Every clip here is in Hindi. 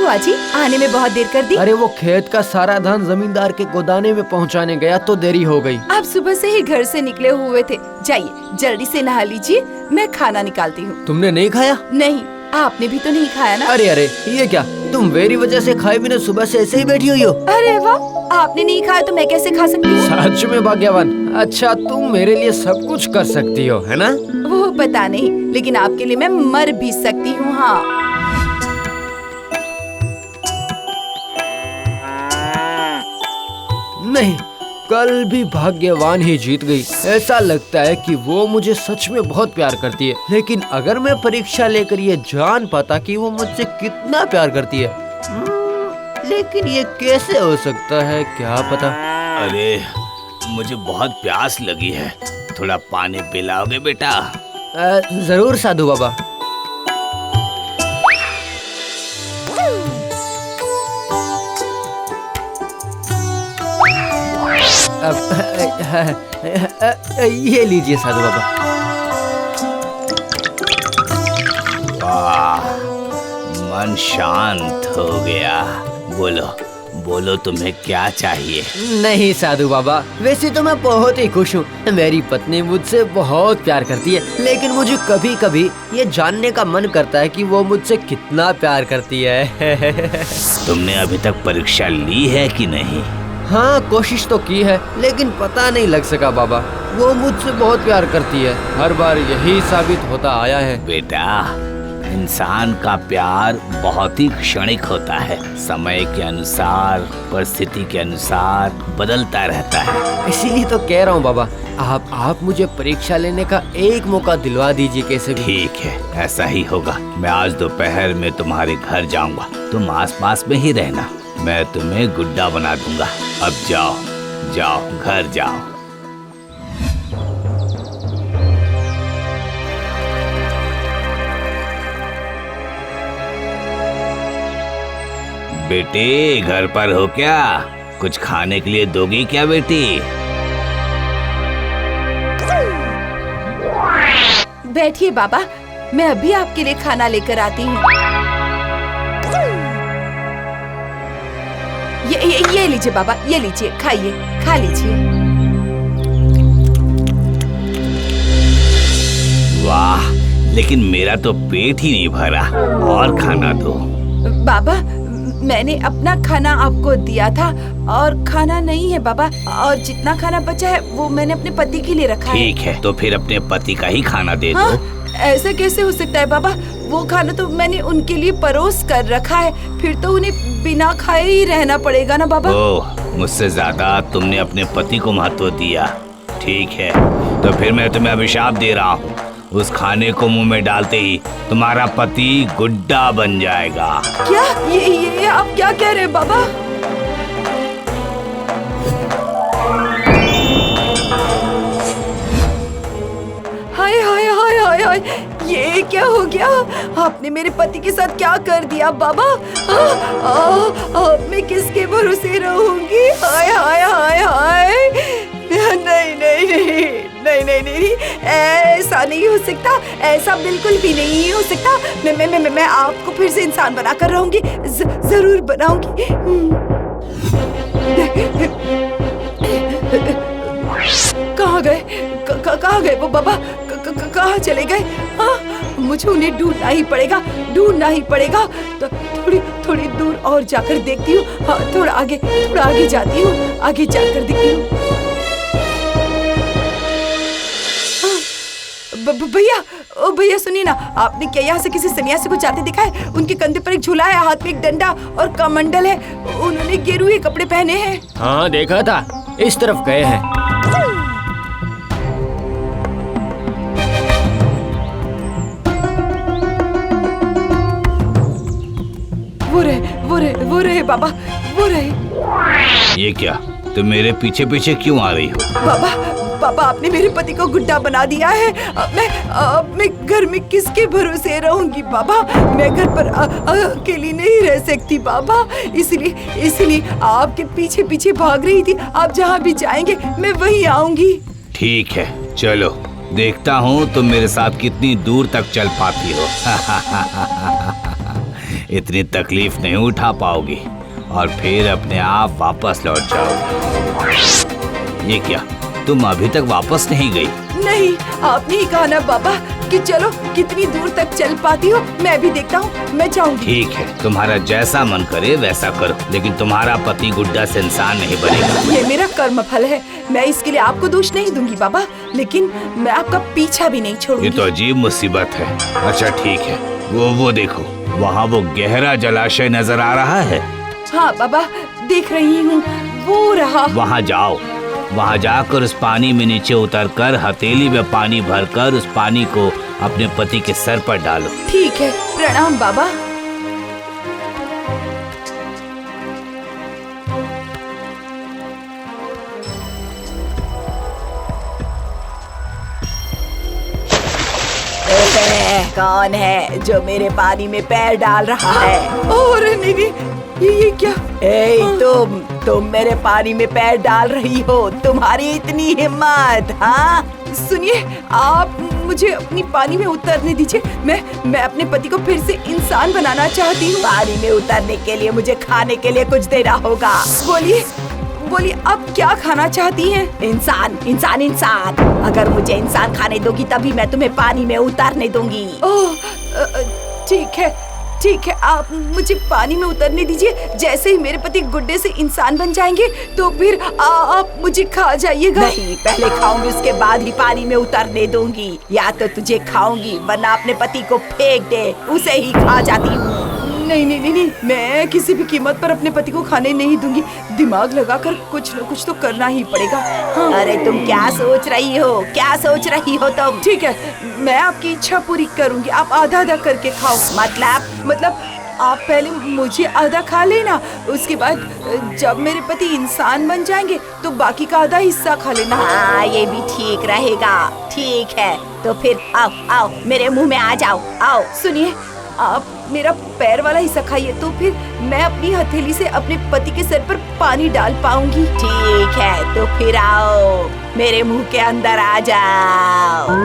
हुआ जी, आने में बहुत देर कर दी? अरे वो खेत का सारा धान जमींदार के गोदाने में पहुंचाने गया तो देरी हो गई। आप सुबह से ही घर से निकले हुए थे। जाइए जल्दी से नहा लीजिए, मैं खाना निकालती हूँ। तुमने नहीं खाया? नहीं, आपने भी तो नहीं खाया ना। अरे अरे ये क्या, तुम मेरी वजह से खाए बिना सुबह से ऐसे ही बैठी हुई हो? अरे वाह, आपने नहीं खाया तो मैं कैसे खा सकती हूँ? सच में भाग्यवान। अच्छा तुम मेरे लिए सब कुछ कर सकती हो, है ना? वो पता नहीं, लेकिन आपके लिए मैं मर भी सकती हूँ। हाँ नहीं, कल भी भाग्यवान ही जीत गई। ऐसा लगता है कि वो मुझे सच में बहुत प्यार करती है। लेकिन अगर मैं परीक्षा लेकर ये जान पाता कि वो मुझसे कितना प्यार करती है, लेकिन ये कैसे हो सकता है, क्या पता। अरे मुझे बहुत प्यास लगी है, थोड़ा पानी पिलाओगे बेटा? जरूर साधु बाबा। ये लीजिए साधु बाबा। वाह, मन शांत हो गया। बोलो बोलो, तुम्हें क्या चाहिए? नहीं साधु बाबा, वैसे तो मैं बहुत ही खुश हूँ। मेरी पत्नी मुझसे बहुत प्यार करती है, लेकिन मुझे कभी कभी ये जानने का मन करता है कि वो मुझसे कितना प्यार करती है। तुमने अभी तक परीक्षा ली है कि नहीं? हाँ, कोशिश तो की है, लेकिन पता नहीं लग सका बाबा। वो मुझसे बहुत प्यार करती है, हर बार यही साबित होता आया है। बेटा, इंसान का प्यार बहुत ही क्षणिक होता है, समय के अनुसार, परिस्थिति के अनुसार बदलता रहता है। इसीलिए तो कह रहा हूँ बाबा, आप मुझे परीक्षा लेने का एक मौका दिलवा दीजिए कैसे भी। ठीक है, ऐसा ही होगा। मैं आज दोपहर में तुम्हारे घर जाऊंगा, तुम आसपास में ही रहना, मैं तुम्हें गुड्डा बना दूंगा। अब जाओ जाओ, घर जाओ। बेटी, घर पर हो क्या? कुछ खाने के लिए दोगी क्या बेटी? बैठिए बाबा, मैं अभी आपके लिए खाना लेकर आती हूँ। ये लीजिए बाबा, ये लीजिए, खाइए, खा लीजिए। वाह, लेकिन मेरा तो पेट ही नहीं भरा, और खाना दो। बाबा, मैंने अपना खाना आपको दिया था और खाना नहीं है बाबा, और जितना खाना बचा है वो मैंने अपने पति के लिए रखा है। ठीक है, तो फिर अपने पति का ही खाना दे हाँ? दो। ऐसा कैसे हो सकता है बाबा? वो खाना तो मैंने उनके लिए परोस कर रखा है, फिर तो उन्हें बिना खाए ही रहना पड़ेगा ना बाबा। ओह, मुझसे ज्यादा तुमने अपने पति को महत्व दिया। ठीक है, तो फिर मैं तुम्हें अभिशाप दे रहा हूँ, उस खाने को मुंह में डालते ही तुम्हारा पति गुड्डा बन जाएगा। क्या? ये आप क्या कह रहे हैं बाबा? हाय हाय हाय हाय हाय, ये क्या हो गया? आपने मेरे पति के साथ क्या कर दिया बाबा? मैं किसके भरोसे रहूंगी? हाय हाय हाय हाय, नहीं नहीं नहीं नहीं नहीं नहीं, ऐसा नहीं हो सकता, ऐसा बिल्कुल भी नहीं हो सकता। मैं आपको फिर से इंसान बनाकर रहूंगी, जरूर बनाऊंगी। कहाँ गए वो बाबा? कहाँ चले गए? हाँ, मुझे उन्हें ढूंढना ही पड़ेगा। तो थोड़ी दूर और जाकर देखती हूँ। हाँ, थोड़ा आगे जाती हूँ, आगे जाकर देखती हूँ। भैया सुनिए ना, आपने क्या यहाँ से किसी सन्यासी को जाते देखा है? उनके कंधे पर एक झूला है, हाथ में एक डंडा और कमंडल है, उन्होंने गेरुए कपड़े पहने हैं। हाँ देखा था, इस तरफ गए हैं। वो रहे बाबा, वो रहे। ये क्या, तुम मेरे पीछे पीछे क्यों आ रही हो? बाबा, आपने मेरे पति को गुड्डा बना दिया है। मैं घर में किसके भरोसे रहूंगी बाबा? मैं घर पर अकेली नहीं रह सकती बाबा, इसलिए आपके पीछे पीछे भाग रही थी। आप जहाँ भी जाएंगे मैं वहीं आऊंगी। ठीक है, चलो देखता हूँ तुम मेरे साथ कितनी दूर तक चल पाती हो। इतनी तकलीफ नहीं उठा पाओगी और फिर अपने आप वापस लौट जाओगी। ये क्या, तुम अभी तक वापस नहीं गई? नहीं, आपने ही कहा ना बाबा कि चलो, कितनी दूर तक चल पाती हो मैं भी देखता हूँ, मैं जाऊंगी। ठीक है, तुम्हारा जैसा मन करे वैसा करो, लेकिन तुम्हारा पति गुड्डा से इंसान नहीं बनेगा। ये मेरा कर्म फल है, मैं इसके लिए आपको दोष नहीं दूंगी बाबा, लेकिन मैं आपका पीछा भी नहीं छोड़ूंगी। ये तो अजीब मुसीबत है। अच्छा ठीक है, वो देखो, वहाँ वो गहरा जलाशय नजर आ रहा है। हाँ बाबा, देख रही हूँ, वो रहा। वहाँ जाओ, वहाँ जाकर उस पानी में नीचे उतरकर हथेली में पानी भरकर उस पानी को अपने पति के सर पर डालो। ठीक है, प्रणाम बाबा। कौन है जो मेरे पानी में पैर डाल रहा है? और नहीं, ये क्या? तुम मेरे पानी में पैर डाल रही हो, तुम्हारी इतनी हिम्मत? हाँ, सुनिए, आप मुझे अपनी पानी में उतरने दीजिए। मैं अपने पति को फिर से इंसान बनाना चाहती हूँ। पानी में उतरने के लिए मुझे खाने के लिए कुछ देना होगा। बोलिए, आप क्या खाना चाहती हैं? इंसान, इंसान, इंसान। अगर मुझे इंसान खाने दोगी तभी मैं तुम्हें पानी में उतारने दूंगी। ओह, ठीक है, आप मुझे पानी में उतरने दीजिए। जैसे ही मेरे पति गुड्डे से इंसान बन जाएंगे तो फिर आप मुझे खा जाइएगा। नहीं, पहले खाऊंगी, उसके बाद ही पानी में उतरने दूंगी। या तो तुझे खाऊंगी वरना अपने पति को फेंक दे, उसे ही खा जाती हूँ। नहीं, मैं किसी भी कीमत पर अपने पति को खाने नहीं दूंगी। दिमाग लगाकर कुछ न कुछ तो करना ही पड़ेगा। हाँ। अरे तुम क्या सोच रही हो तुम? ठीक है, मैं आपकी इच्छा पूरी करूंगी, आप आधा करके खाओ। मतलब आप पहले मुझे आधा खा लेना, उसके बाद जब मेरे पति इंसान बन जाएंगे तो बाकी का आधा हिस्सा खा लेना। हाँ, ये भी ठीक रहेगा। ठीक है, तो फिर आओ मेरे मुंह में आ जाओ। आओ, सुनिए, आप मेरा पैर वाला हिस्सा खाइए तो फिर मैं अपनी हथेली से अपने पति के सर पर पानी डाल पाऊंगी। ठीक है, तो फिर आओ, मेरे मुंह के अंदर आ जाओ।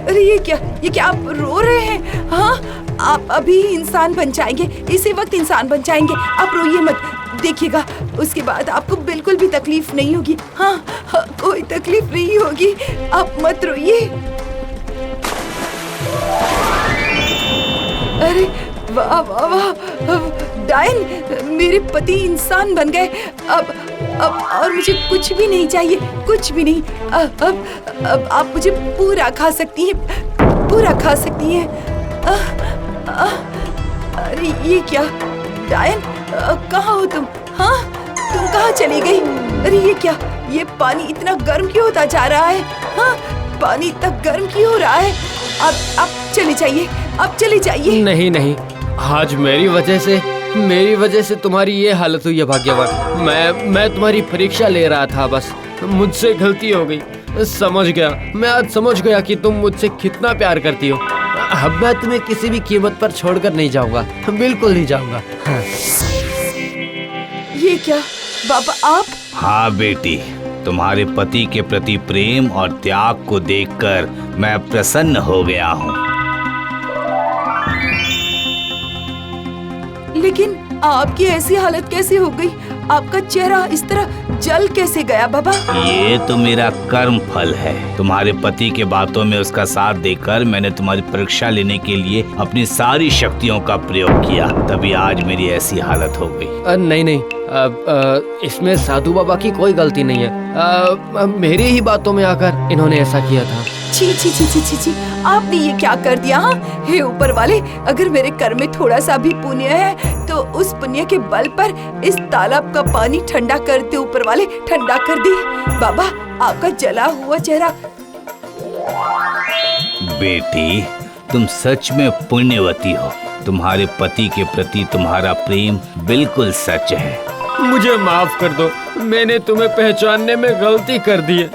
अरे ये क्या आप रो रहे हैं? हाँ, आप अभी इंसान बन जाएंगे, इसी वक्त इंसान बन जाएंगे। आप रोइए मत, देखिएगा उसके बाद आपको बिल्कुल भी तकलीफ नहीं होगी। हाँ, कोई तकलीफ नहीं होगी, आप मत रोइए। अरे वाह वाह वाह, डायन, मेरे पति इंसान बन गए। अब और मुझे कुछ भी नहीं चाहिए, कुछ भी नहीं। अब आप मुझे पूरा खा सकती हैं। अरे ये क्या, डायन, कहाँ हो तुम? हाँ, तुम कहाँ चली गई? अरे ये क्या, ये पानी इतना गर्म क्यों होता जा रहा है? हाँ, पानी इतना गर्म क्यों हो रहा है? अब चले जाइए। नहीं, आज मेरी वजह से तुम्हारी ये हालत हुई है भाग्यवान। मैं तुम्हारी परीक्षा ले रहा था, बस मुझसे गलती हो गई। मैं आज समझ गया कि तुम मुझसे कितना प्यार करती हो। अब मैं तुम्हें किसी भी कीमत पर छोड़कर नहीं जाऊंगा, बिल्कुल नहीं जाऊंगा। हाँ। ये क्या बाबा, आप? हाँ बेटी, तुम्हारे पति के प्रति प्रेम और त्याग को देखकर मैं प्रसन्न हो गया हूँ। लेकिन आपकी ऐसी हालत कैसे हो गई? आपका चेहरा इस तरह जल कैसे गया बाबा? ये तो मेरा कर्म फल है। तुम्हारे पति के बातों में उसका साथ देकर मैंने तुम्हारी परीक्षा लेने के लिए अपनी सारी शक्तियों का प्रयोग किया, तभी आज मेरी ऐसी हालत हो गई। नहीं, इसमें साधु बाबा की कोई गलती नहीं है। मेरी ही बातों में आकर इन्होंने ऐसा किया था। छी, आपने ये क्या कर दिया? हाँ, हे ऊपर वाले, अगर मेरे कर्म में थोड़ा सा भी पुण्य है तो उस पुण्य के बल पर इस तालाब का पानी ठंडा कर दे। ऊपर वाले, ठंडा कर दे। बाबा, आपका जला हुआ चेहरा। बेटी, तुम सच में पुण्यवती हो। तुम्हारे पति के प्रति तुम्हारा प्रेम बिल्कुल सच है। मुझे माफ कर दो, मैंने तुम्हें पहचानने में गलती कर दी है।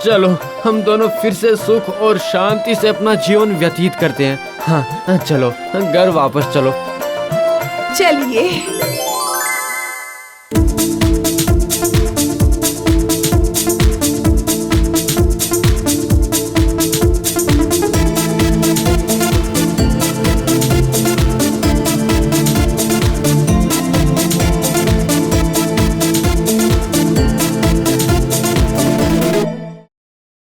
चलो हम दोनों फिर से सुख और शांति से अपना जीवन व्यतीत करते हैं। हाँ चलो घर वापस चलो। चलिए।